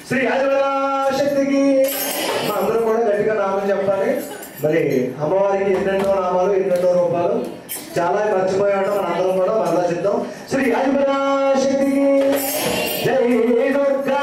శ్రీ ఆదిపరాశక్తికి అందరూ కూడా గట్టిగా నామం చెప్పాలి. మరి అమ్మవారికి ఎన్నెన్నో నామాలు, ఎన్నెన్నో రూపాలు, చాలా మర్చిపోయి ఉంటాం. మన అందరం కూడా మరలా చెప్తాం. శ్రీ ఆదిపరాశక్తికి జై దుర్గా,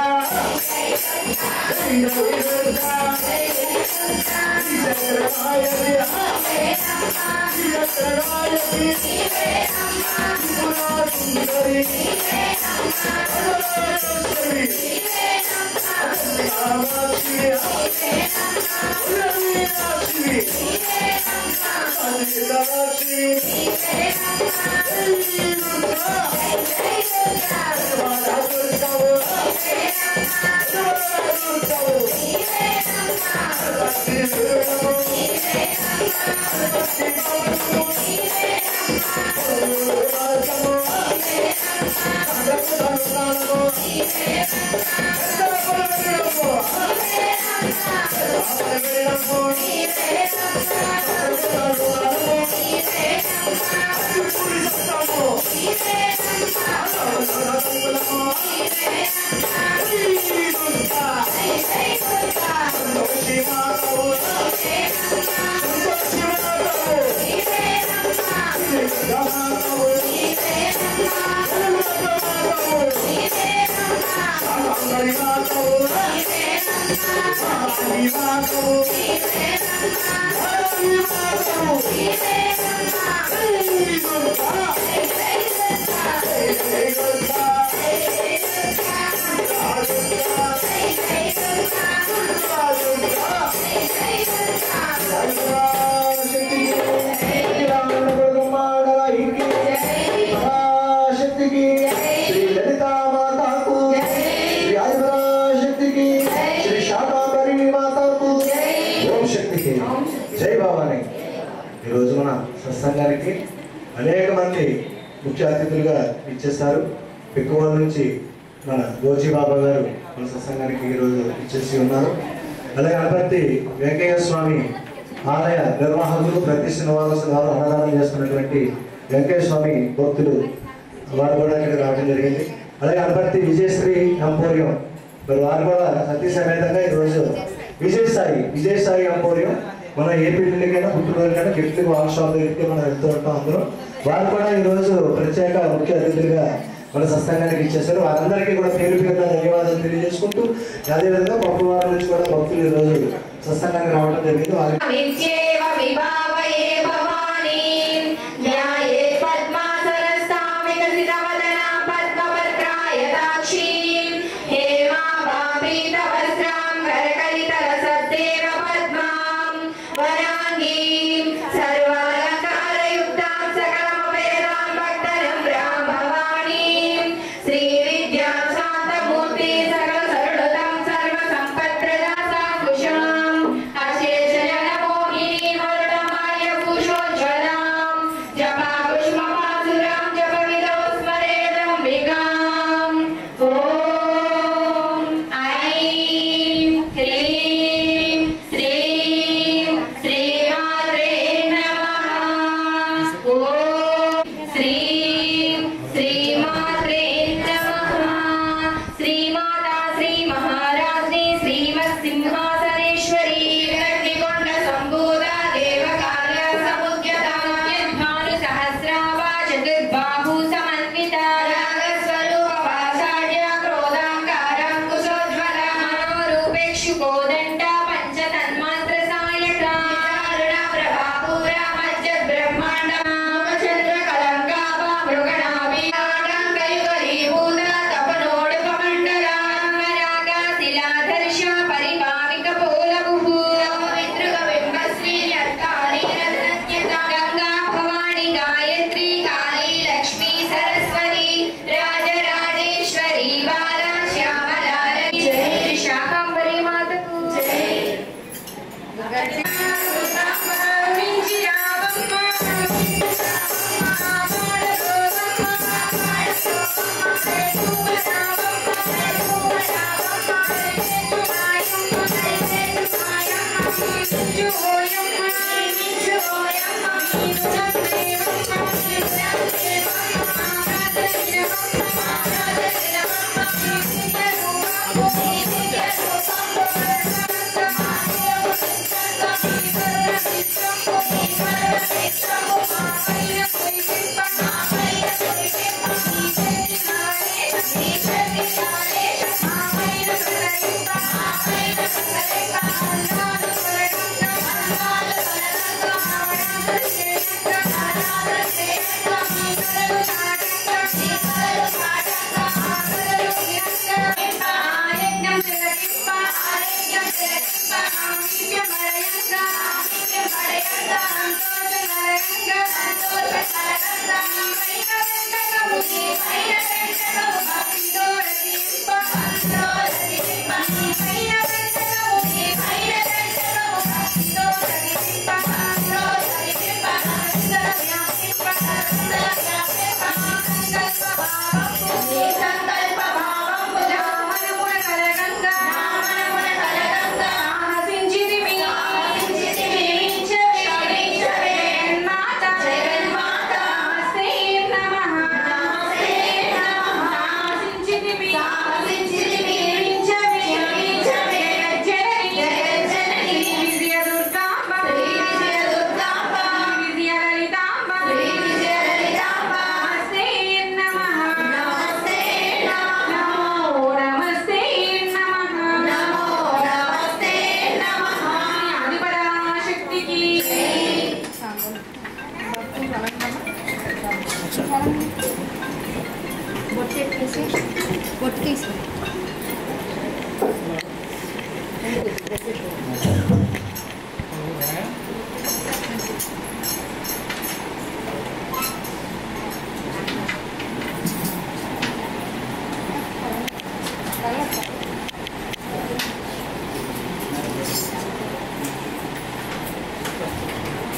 సత్సంగానికి అనేక మంది ముఖ్య అతిథులుగా ఇచ్చేస్తారు. ఎక్కువ నుంచి మన గోచి బాబా గారు మన సత్సంగానికి ఈరోజు ఇచ్చేసి ఉన్నారు. అలాగే అనపర్తి వెంకయ్య స్వామి ఆలయ నిర్వాహకులు ప్రతి శ్రీనివాసం వారు అన్నదానం చేస్తున్నటువంటి వెంకయ్య స్వామి భక్తులు వారు కూడా ఇక్కడ రావడం జరిగింది. అలాగే అనపర్తి విజయశ్రీ ఎంపోరియం మరి వారు కూడా సతీ సమేతంగా ఈరోజు విజయసాయి ఎంపోరియం మన ఏ పెళ్లికైనా పుట్టినరోజుకైనా గిఫ్ట్ వాల్ షాప్ దగ్గరికి మనం వెళ్తూ ఉంటాం. అందరూ వారు కూడా ఈరోజు ప్రత్యేక ముఖ్య అతిథులుగా మన సత్సంగానికి ఇచ్చేసారు. వారందరికీ కూడా పేరు పేరున ధన్యవాదాలు తెలియజేసుకుంటూ అదేవిధంగా పప్పు వారి నుంచి కూడా భక్తులు ఈరోజు సత్సంగానికి రావడం జరిగింది. శ్రీ విద్యా శాంతమూర్తి సకల సరళతం సర్వ సంపత్ప్రదా శ్రీరాజ్ని శ్రీమత్సింహాసనేశ్వరీ విరక్తికొండ సంభూత దేవకార్య సముద్యత యద్భాను సహస్రాభా చతుర్బాహు సమన్విత రాగస్వరూప పాషాఢ్య క్రోధాకారాంకుశోజ్వల మనోరూపేక్షు కోదండ పంచతన్మాత్ర సాయక అరుణ ప్రభాపూర మధ్య బ్రహ్మాండ చంద్ర కలంకాప మృగణాభి కయుగలీభూత తపనోడుపమండల రాగ శిలాధర్ష పరిభావిక పోలభు వితృగ బింబశ్రీ అర్కాళీ రత్నత్యత గంగా భవాని గాయత్రి కాళీ లక్ష్మీ సరస్వతి రాజరాజేశ్వరి బాల శ్యామలారతి జై శాకంబరి మాతకు జై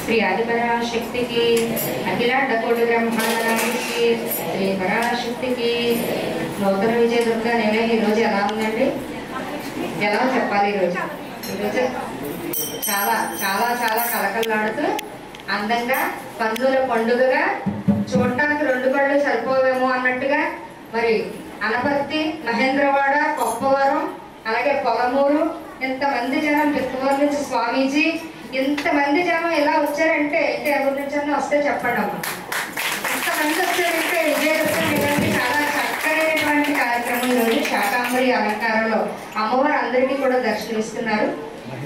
శ్రీ ఆదిపరాశక్తికి అఖిలాండ కోటి బ్రహ్మాండానికి శ్రీ పరాశక్తికి నూతన విజయ దుర్గా నేనే ఈరోజు ఎలా ఉందండి? ఎలా చెప్పాలి? ఈరోజు చాలా చాలా చాలా కలకల్లాడుతూ అందంగా పందుల పండుగగా చూడటానికి 2 కళ్ళు సరిపోవేమో అన్నట్టుగా మరి అనపర్తి, మహేంద్రవాడ, కొప్పవరం, అలాగే పొలమూరు ఇంతమంది జనం పిత్తూరు నుంచి స్వామీజీ ఇంతమంది జనం ఎలా వచ్చారంటే ఇంకా ఎవరి నుంచి వస్తే చెప్పండి అమ్మ. ఇంతమంది వచ్చారంటే విజయదశమి చాలా చక్కనైనటువంటి కార్యక్రమం ఈరోజు శాకాంబరి అలంకారంలో అమ్మవారు అందరికీ కూడా దర్శనమిస్తున్నారు.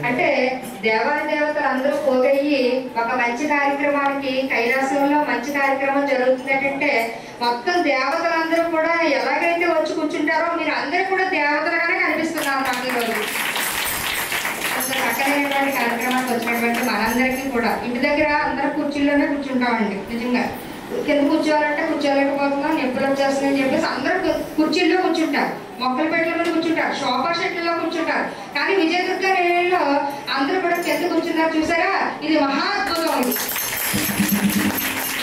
అంటే దేవాది దేవతలు అందరూ పోగయ్యి ఒక మంచి కార్యక్రమానికి కైలాసంలో మంచి కార్యక్రమం జరుగుతుందంటే మొత్తం దేవతలందరూ కూడా ఎలాగైతే వచ్చి కూర్చుంటారో మీరు అందరూ కూడా దేవతలుగానే కనిపిస్తున్నారు నాకు ఈరోజు. చక్కనైనటువంటి కార్యక్రమానికి వచ్చినటువంటి మనందరికీ కూడా ఇంటి దగ్గర అందరూ కుర్చీల్లోనే కూర్చుంటామండి. నిజంగా కింద కూర్చోవాలంటే కూర్చోలేకపోతున్నాం, నొప్పులు వచ్చేస్తున్నాయని చెప్పేసి అందరూ కుర్చీల్లో కూర్చుంటారు, మొక్కల పెట్టల మీద కూర్చుంటారు, సోఫా సెట్లలో కూర్చుంటారు. కానీ విజయదుర్గ రేణులో అందరూ కూడా కింద కూర్చున్నారు. చూసారా, ఇది మహా అద్భుతం.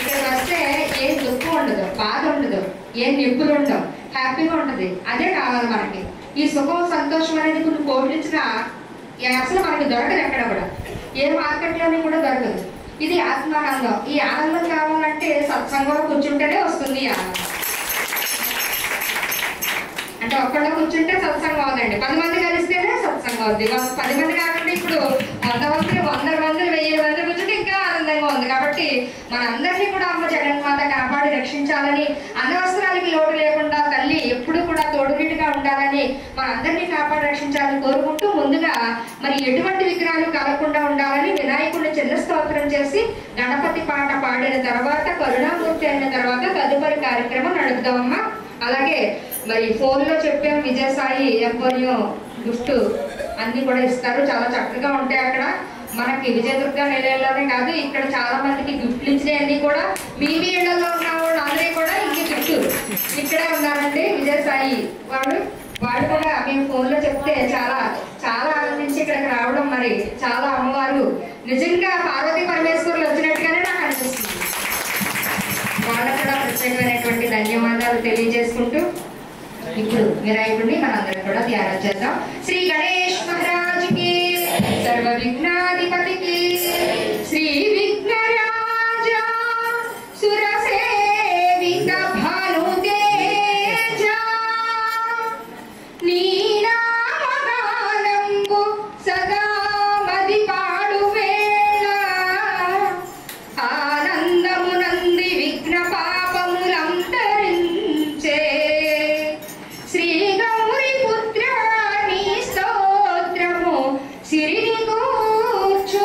ఇది ఇక్కడికి వస్తే ఏ దుఃఖం ఉండదు, బాధ ఉండదు, ఏ నొప్పులు ఉండవు, హ్యాపీగా ఉంటుంది. అదే కావాలి మనకి. ఈ సుఖం సంతోషం అనేది కొన్ని కోట్లు ఇచ్చినా అసలు మనకి దొరకదు, ఎక్కడ కూడా ఏ మార్కెట్లోనే కూడా దొరకదు. ఇది ఆత్మానందం. ఈ ఆనందం కావాలంటే సత్సంగంలో కూర్చుంటేనే వస్తుంది ఈ ఆనందం. అంటే ఒక్కళ్ళ కూర్చుంటే సత్సంగం అవుదండి, 10 మంది కలిస్తే అవుద్ది. 10 మంది కాకుండా ఇప్పుడు 100 మంది 1000 మంది కూర్చుంటే ఇంకా ఆనందంగా ఉంది. కాబట్టి మనందరినీ కూడా అమ్మ జగన్మాత కాపాడి రక్షించాలని, అన్నవస్త్రాలకి లోటు లేకుండా తల్లి ఎప్పుడు కూడా తోడునీటిగా ఉండాలని, మనందరినీ కాపాడి రక్షించాలని కోరుకుంటూ ముందుగా మరి ఎటువంటి విగ్రహాలు కలగకుండా ఉండాలని వినాయకుడిని చిన్న స్తోత్రం చేసి గణపతి పాట పాడిన తర్వాత కరుణామూర్తి అయిన తర్వాత తదుపరి కార్యక్రమం నడుపుతామమ్మా. అలాగే మరి ఫోన్లో చెప్పాం విజయసాయి ఎంపోరియో గిఫ్ట్ అన్ని కూడా ఇస్తారు. చాలా చక్కగా ఉంటాయి. అక్కడ మనకి విజయదుర్గ నిలయంలోనే కాదు, ఇక్కడ చాలా మందికి గిఫ్ట్లు ఇచ్చినవన్నీ కూడా మీ ఇళ్లలో ఉన్న వాళ్ళు అందరూ కూడా ఇంక గిఫ్ట్ ఇక్కడే ఉన్నారండి. విజయసాయి వాళ్ళు కూడా మేము ఫోన్లో చెప్తే చాలా చాలా ఆనందించి ఇక్కడికి రావడం, మరి చాలా అమ్మవారు నిజంగా పార్వతీ పరమేశ్వరులు వచ్చినట్టుగానే నాకు అనిపిస్తుంది. వాళ్ళకు కూడా ప్రత్యేకమైనటువంటి ధన్యవాదాలు తెలియజేసుకుంటూ ఇప్పుడు వినాయకుడిని మనందరం కూడా ధ్యానం చేద్దాం. శ్రీ గణేష్ మహారాజుకి, సర్వ విఘ్నాధిపతికి, శ్రీ విఘ్నరాజ సురసేవిత భానుతేజ నీనామగానంబు సదా మది పాడు వేళ ఆనందమునంది విఘ్న పాపములంతరించే శ్రీ గౌరి పుత్ర నీ స్తోత్రము సిరిని కూర్చు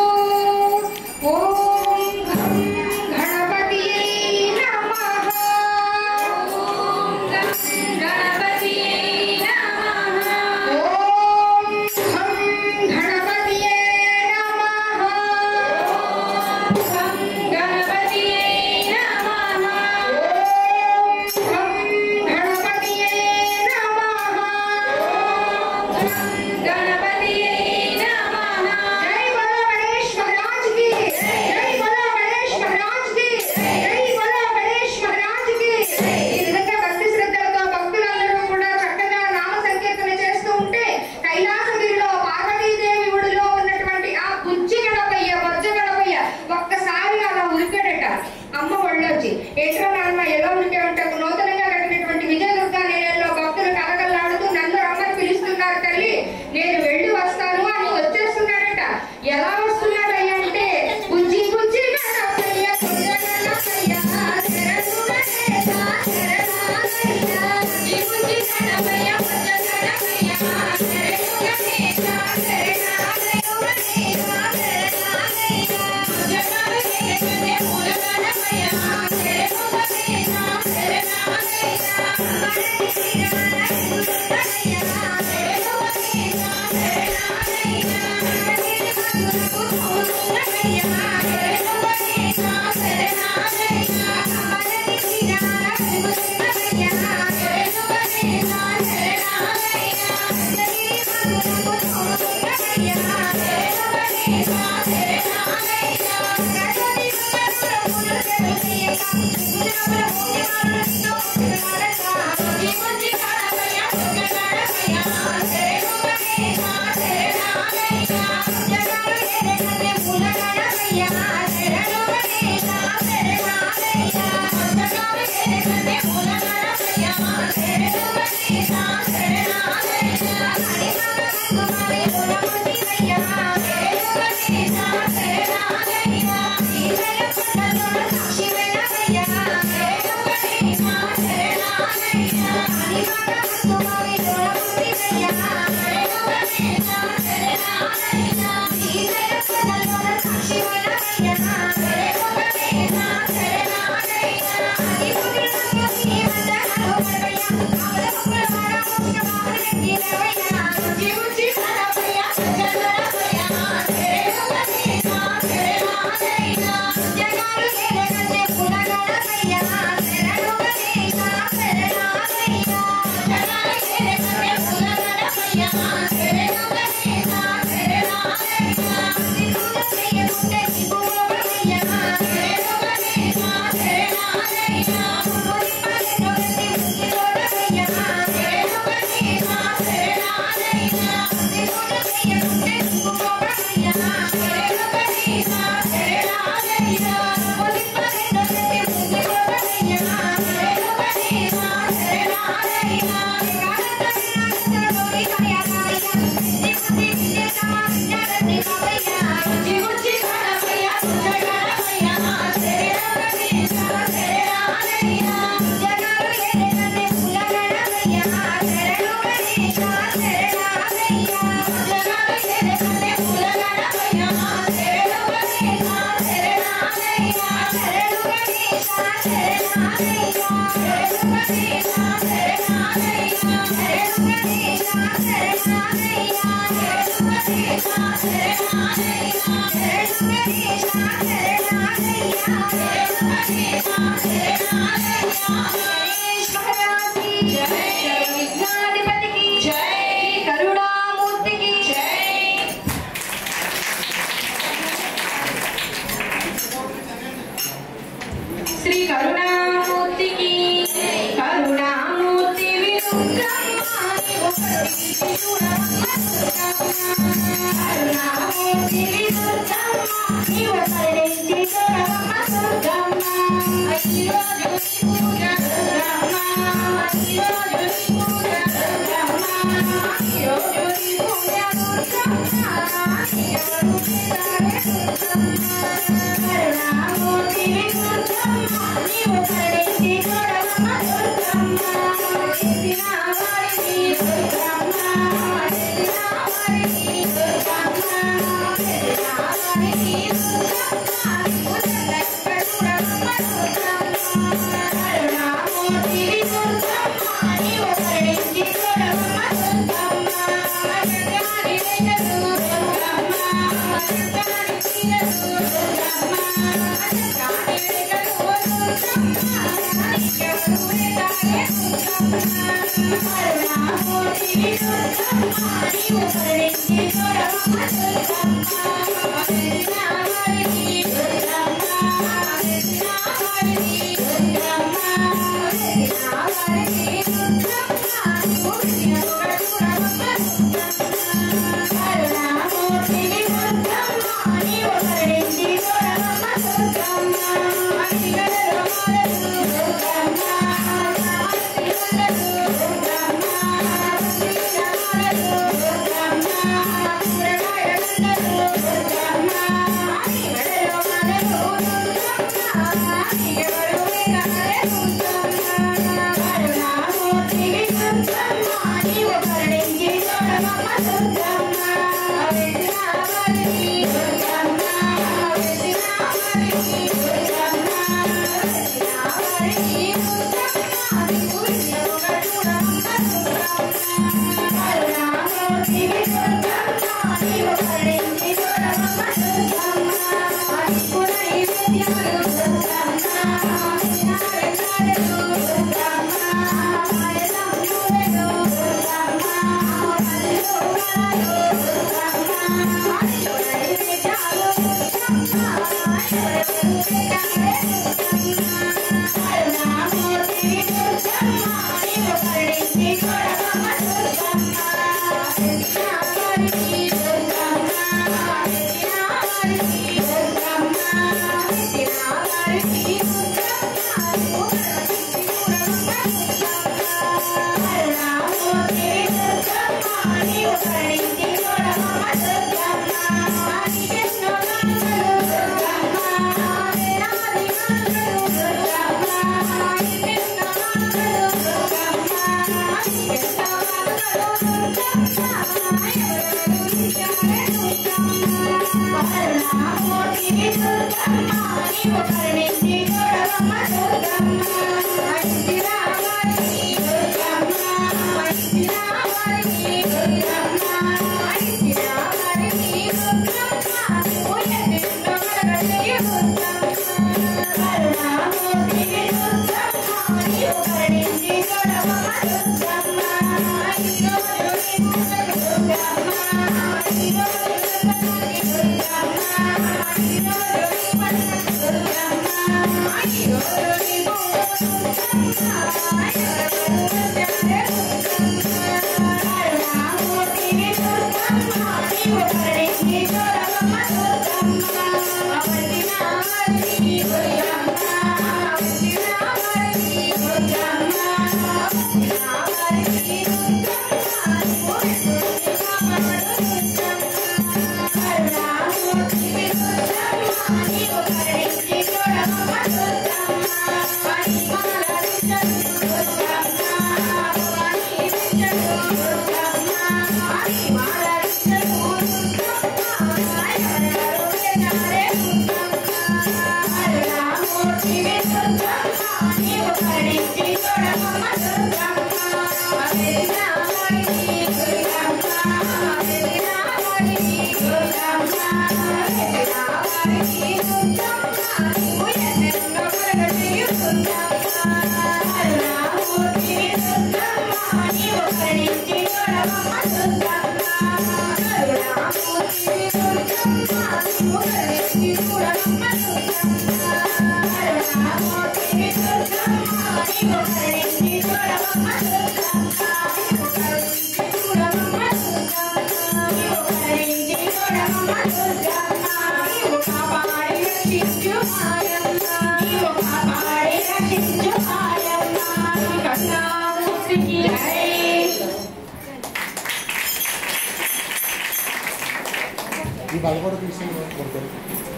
ఈ బాగా కూడా తీసుకుని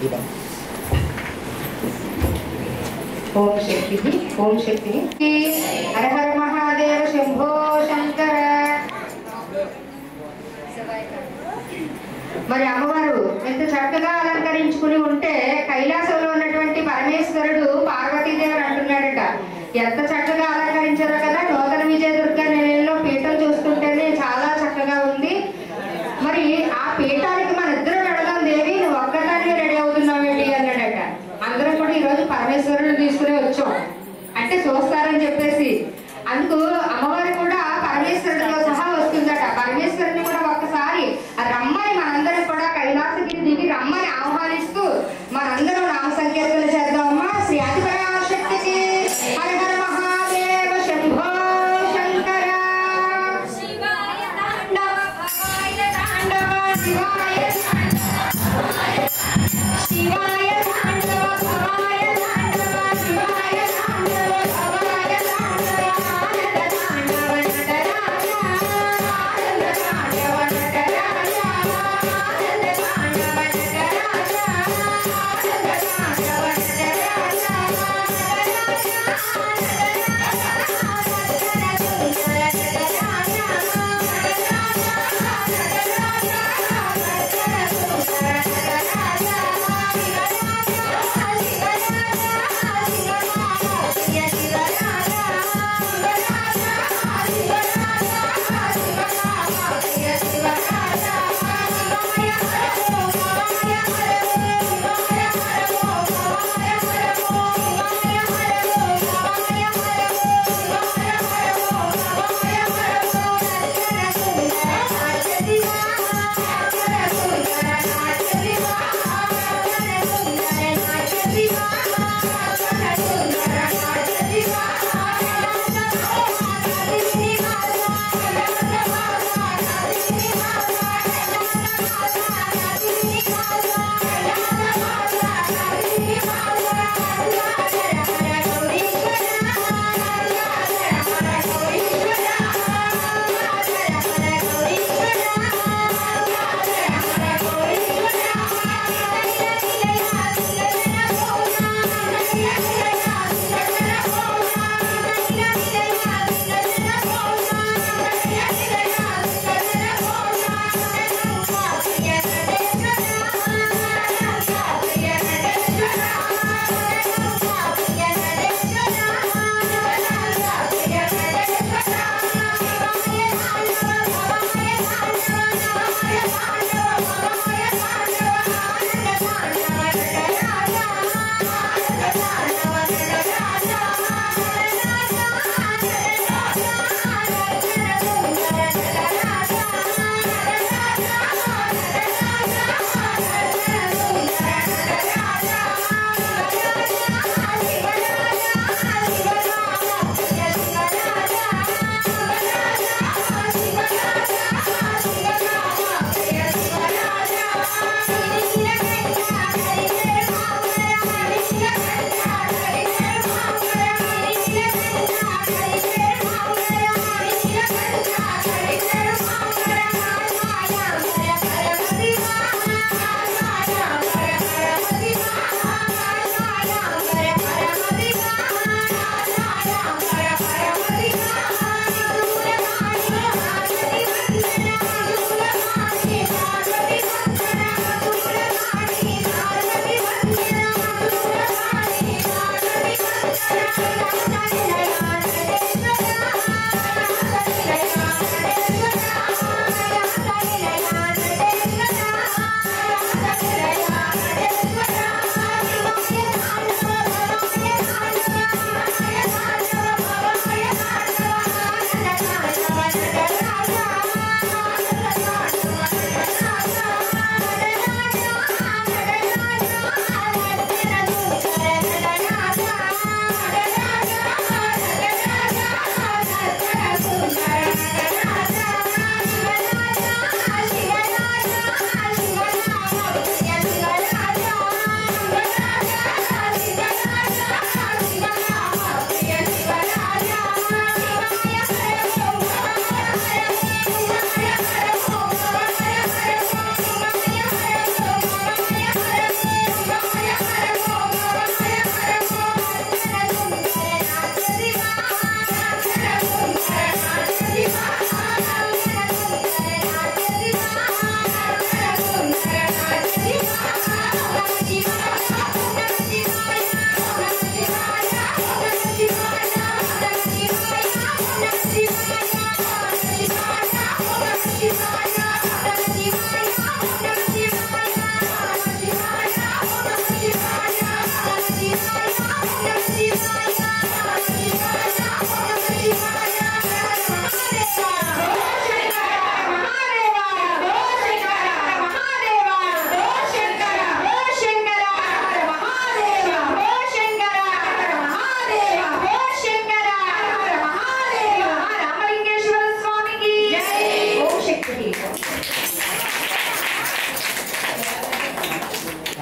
ఈ బాగా ఓం శక్తి ఓం శక్తి హర హర మహాదేవ శంభో శంకర. మరి అమ్మవారు ఎంత చక్కగా అలంకరించుకుని ఉంటే కైలాసంలో ఉన్నటువంటి పరమేశ్వరుడు పార్వతీదేవి అంటున్నాడట, ఎంత చక్కగా అలంకరించారో కదా. నూతన విజయదుర్గ నెలలో పీఠం చూస్తుంటేనే చాలా చక్కగా ఉంది. మరి ఆ పీఠానికి మన ఇద్దరు అడగాం, దేవి నువ్వు ఒక్కదాన్ని రెడీ అవుతున్నావేంటి అన్నాడట. అందరం కూడా ఈరోజు పరమేశ్వరుడు తీసుకుని వచ్చాం అంటే చూస్తారని చెప్పేసి, అందుకు అమ్మవారు కూడా పరమేశ్వరుడితో సహా వస్తుందట. పరమేశ్వరుని కూడా ఒక్కసారి రమ్మని మనందరం కూడా కైలాసగిరి దిగి రమ్మని ఆహ్వానిస్తూ మనందరం నామ సంకీర్తన చేద్దామమ్మా. శ్రీ ఆదిపరాశక్తికి హర హర మహాదేవ శంభో శంకర. శివాయ తాండవ భవాయ తాండవ శివాయ శివాయ తాండవ భవాయ తాండవ శివాయ తాండవ భవాయ తాండవ ఆనంద తాండవ నటరాజ ఆనంద తాండవ నటరాజ ఆనంద తాండవ నటరాజ ఆనంద తాండవ నటరాజ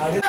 అది